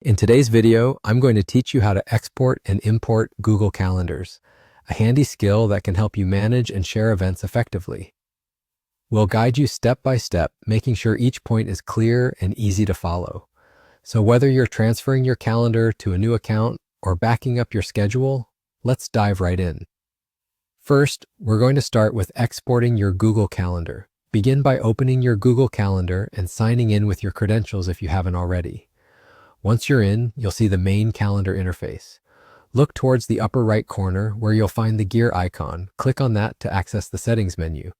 In today's video, I'm going to teach you how to export and import Google Calendars, a handy skill that can help you manage and share events effectively. We'll guide you step by step, making sure each point is clear and easy to follow. So whether you're transferring your calendar to a new account or backing up your schedule, let's dive right in. First, we're going to start with exporting your Google Calendar. Begin by opening your Google Calendar and signing in with your credentials if you haven't already. Once you're in, you'll see the main calendar interface. Look towards the upper right corner where you'll find the gear icon. Click on that to access the settings menu.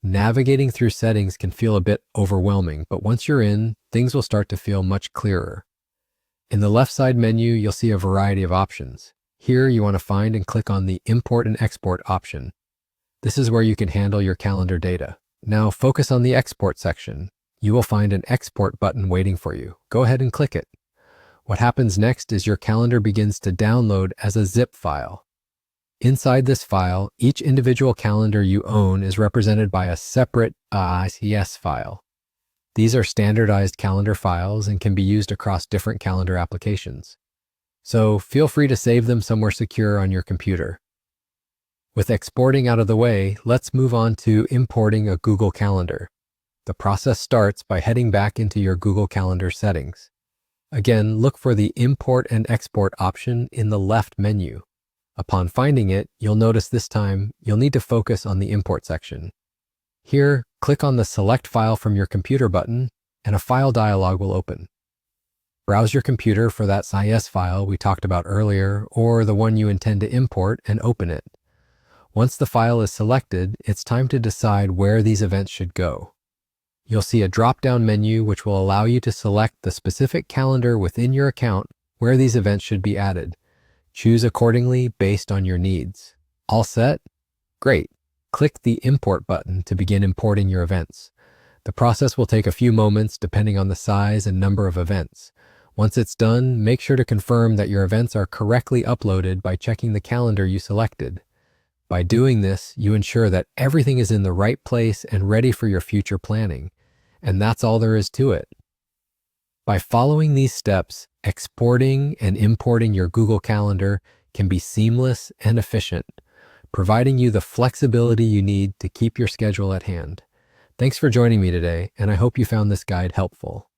Navigating through settings can feel a bit overwhelming, but once you're in, things will start to feel much clearer. In the left side menu, you'll see a variety of options. Here, you want to find and click on the Import and Export option. This is where you can handle your calendar data. Now focus on the Export section. You will find an Export button waiting for you. Go ahead and click it. What happens next is your calendar begins to download as a zip file. Inside this file, each individual calendar you own is represented by a separate AICS file. These are standardized calendar files and can be used across different calendar applications. So feel free to save them somewhere secure on your computer. With exporting out of the way, let's move on to importing a Google Calendar. The process starts by heading back into your Google Calendar settings. Again, look for the Import and Export option in the left menu. Upon finding it, you'll notice this time you'll need to focus on the Import section. Here, click on the Select File from your computer button, and a file dialog will open. Browse your computer for that AICS file we talked about earlier, or the one you intend to import, and open it. Once the file is selected, it's time to decide where these events should go. You'll see a drop-down menu which will allow you to select the specific calendar within your account where these events should be added. Choose accordingly based on your needs. All set? Great. Click the Import button to begin importing your events. The process will take a few moments depending on the size and number of events. Once it's done, make sure to confirm that your events are correctly uploaded by checking the calendar you selected. By doing this, you ensure that everything is in the right place and ready for your future planning. And that's all there is to it. By following these steps, exporting and importing your Google Calendar can be seamless and efficient, providing you the flexibility you need to keep your schedule at hand. Thanks for joining me today, and I hope you found this guide helpful.